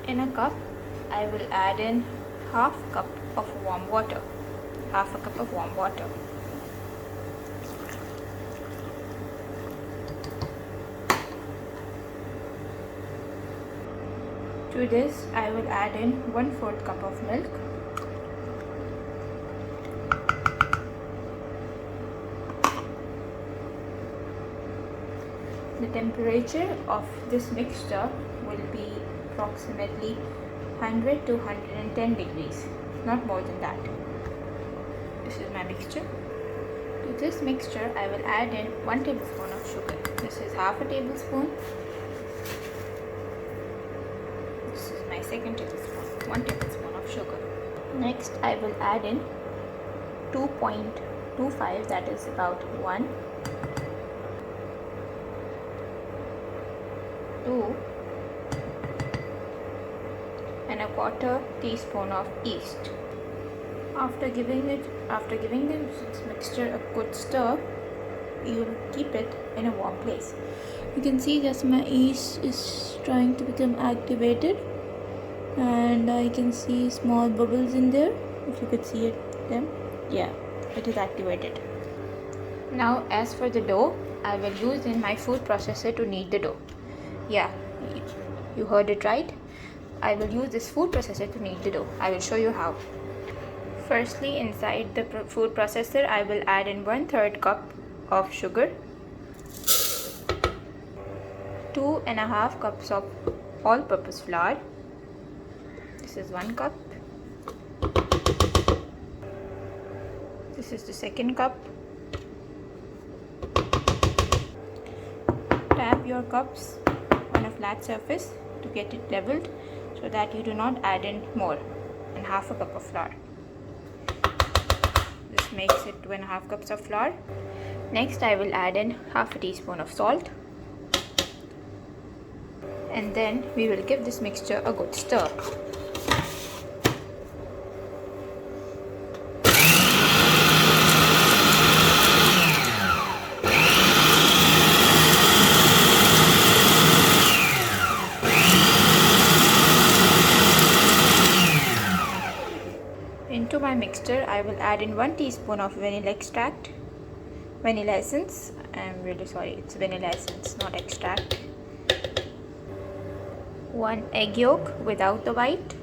In a cup, I will add in half cup of warm water. Half a cup of warm water. To this, I will add in 1/4 cup of milk. The temperature of this mixture will be approximately 100 to 110 degrees, not more than that. This is my mixture. To this mixture, I will add in 1 tablespoon of sugar. This is half a tablespoon. This is my second tablespoon, 1 tablespoon of sugar. Next, I will add in 2.25, that is about 1, 2 and a 1/4 teaspoon of yeast. After giving this mixture a good stir, you will keep it in a warm place. You can see that my yeast is trying to become activated, and I can see small bubbles in there. If you could see them, yeah, it is activated. Now, as for the dough, I will use in my food processor to knead the dough. Yeah, you heard it right. I will use this food processor to knead the dough. I will show you how. Firstly, inside the food processor, I will add in 1/3 cup of sugar, 2.5 cups of all-purpose flour. This is 1 cup. This is the second cup. Tap your cups on a flat surface to get it leveled so that you do not add in more than half a cup of flour. This makes it 2.5 cups of flour. Next, I will add in half a teaspoon of salt, and then we will give this mixture a good stir. Into my mixture, I will add in 1 teaspoon of vanilla essence. I'm really sorry, it's vanilla essence, not extract. 1 egg yolk without the white.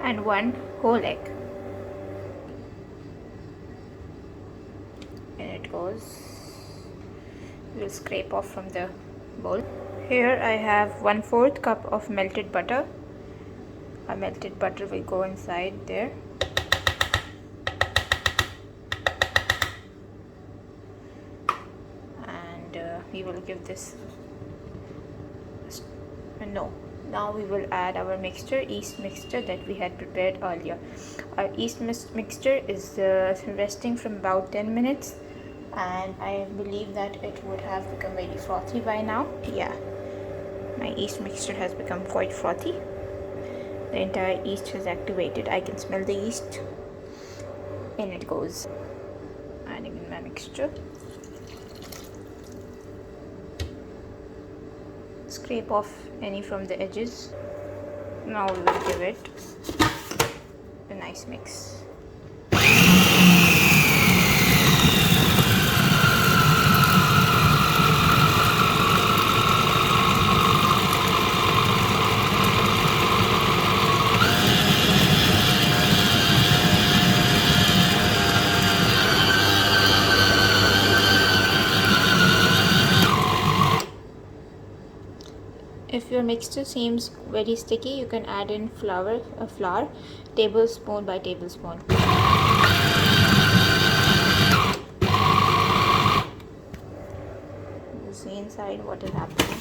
And 1 whole egg. And it goes. We'll scrape off from the bowl. Here I have 1/4 cup of melted butter. A melted butter will go inside there. And we will give this now we will add our yeast mixture that we had prepared earlier. Our yeast mixture is resting from about 10 minutes, and I believe that it would have become very frothy by now. Yeah, my yeast mixture has become quite frothy. The entire yeast has activated. I can smell the yeast. In it goes. Adding in my mixture. Scrape off any from the edges. Now we will give it a nice mix. If your mixture seems very sticky, you can add in flour, tablespoon by tablespoon. You see inside what is happening.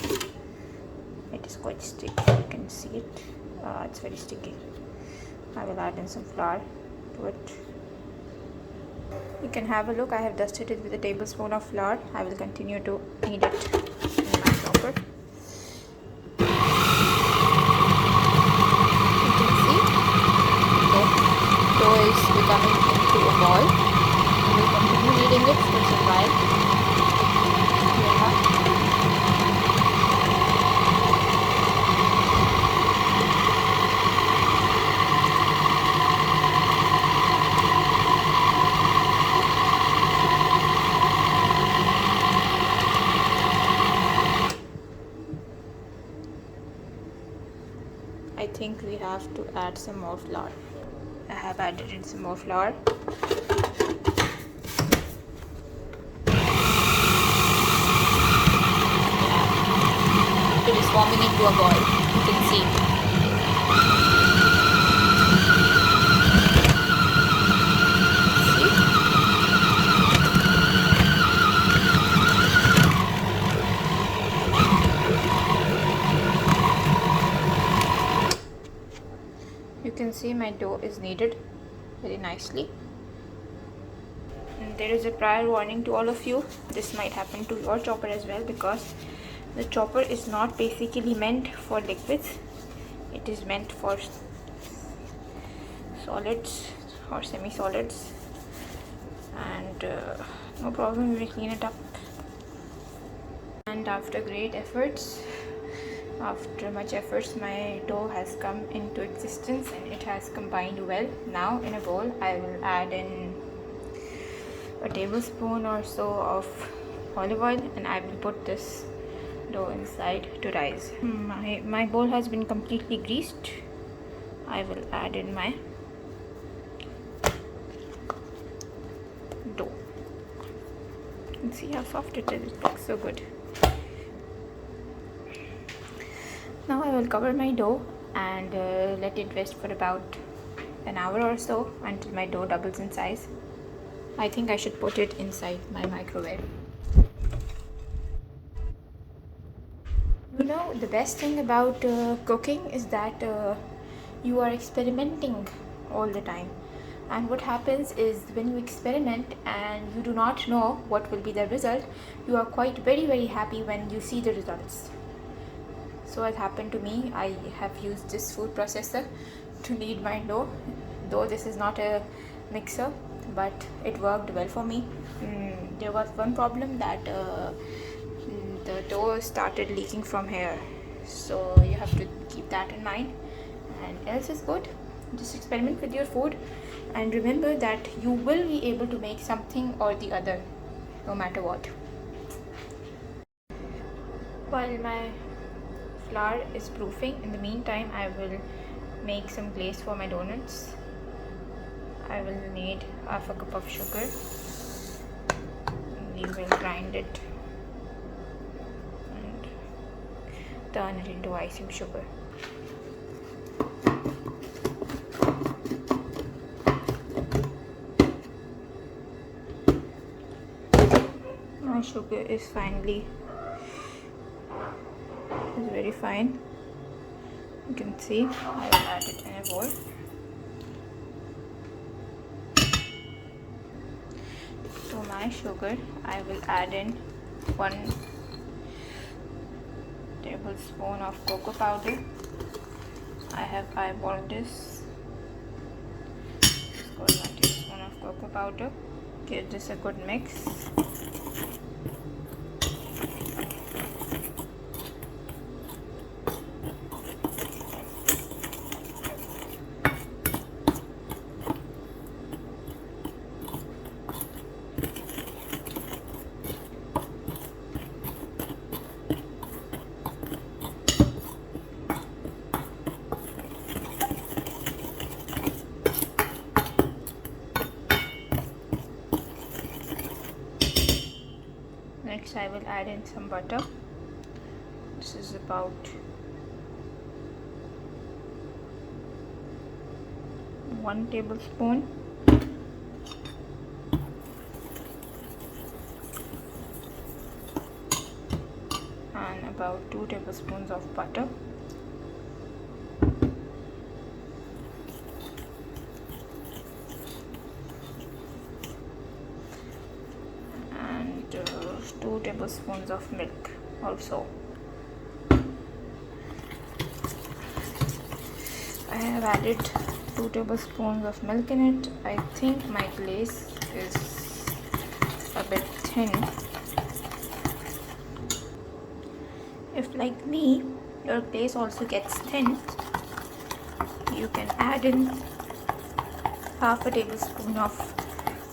It is quite sticky. You can see it. It's very sticky. I will add in some flour to it. You can have a look. I have dusted it with a tablespoon of flour. I will continue to knead it in my chopper. Is becoming into a ball. We will continue kneading it for some while. think we have to add some more flour. I have added in some more flour. It is forming into a ball, you can see. You can see my dough is kneaded very nicely. And there is a prior warning to all of you. This might happen to your chopper as well, because the chopper is not basically meant for liquids. It is meant for solids or semi-solids. And no problem, we will clean it up. And after great efforts, after much efforts, my dough has come into existence and it has combined well. Now in a bowl I will add in a tablespoon or so of olive oil, and I will put this dough inside to rise. My bowl has been completely greased. I will add in my dough. You can see how soft it is. It looks so good. Now I will cover my dough and let it rest for about an hour or so until my dough doubles in size. I think I should put it inside my microwave. You know, the best thing about cooking is that you are experimenting all the time. And what happens is, when you experiment and you do not know what will be the result, you are quite very happy when you see the results. So it happened to me. I have used this food processor to knead my dough, though this is not a mixer, but it worked well for me. There was one problem, that the dough started leaking from here, so you have to keep that in mind, and else is good. Just experiment with your food and remember that you will be able to make something or the other, no matter what. While my flour is proofing, in the meantime I will make some glaze for my donuts. I will need half a cup of sugar. We will grind it and turn it into icing sugar. My sugar is very fine. You can see. I will add it in a bowl. To my sugar, I will add in 1 tablespoon of cocoa powder. I have eyeballed this. Just got 1 tablespoon of cocoa powder. Give this a good mix. Next I will add in some butter. This is about 1 tablespoon. And about 2 tablespoons of butter. And 2 tablespoons of milk also. I have added 2 tablespoons of milk in it. I think my glaze is a bit thin. If, like me, your glaze also gets thin, you can add in half a tablespoon of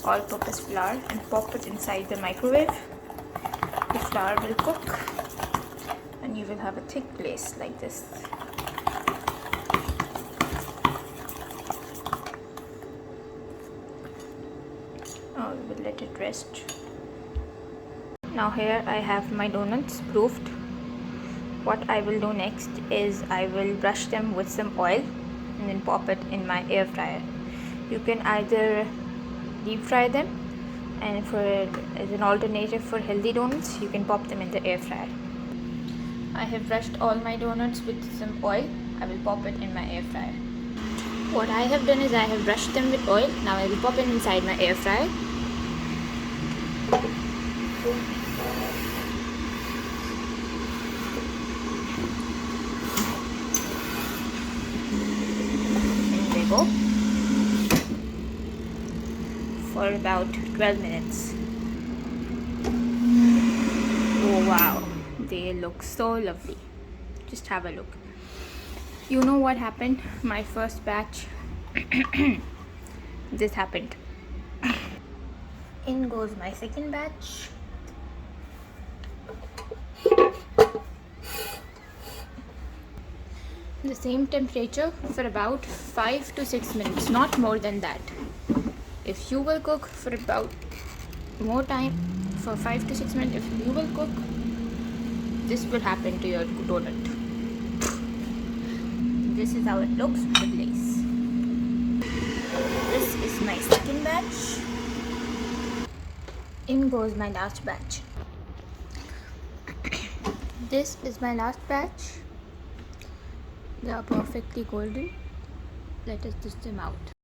all-purpose flour and pop it inside the microwave. The flour will cook and you will have a thick glaze like this. let it rest. Now here I have my donuts proofed. What I will do next is I will brush them with some oil and then pop it in my air fryer. You can either deep fry them, and as an alternative for healthy donuts, you can pop them in the air fryer. I have brushed all my donuts with some oil. I will pop it in my air fryer. What I have done is I have brushed them with oil. Now I will pop it inside my air fryer. In they go for about 12 minutes. Oh wow, they look so lovely. Just have a look. You know what happened? My first batch, this happened. In goes my second batch. The same temperature for about 5 to 6 minutes, not more than that. If you will cook for about more time, for 5 to 6 minutes, if you will cook, this will happen to your donut. This is how it looks with the glaze. This is my second batch. In goes my last batch. This is my last batch. They are perfectly golden. Let us dish them out.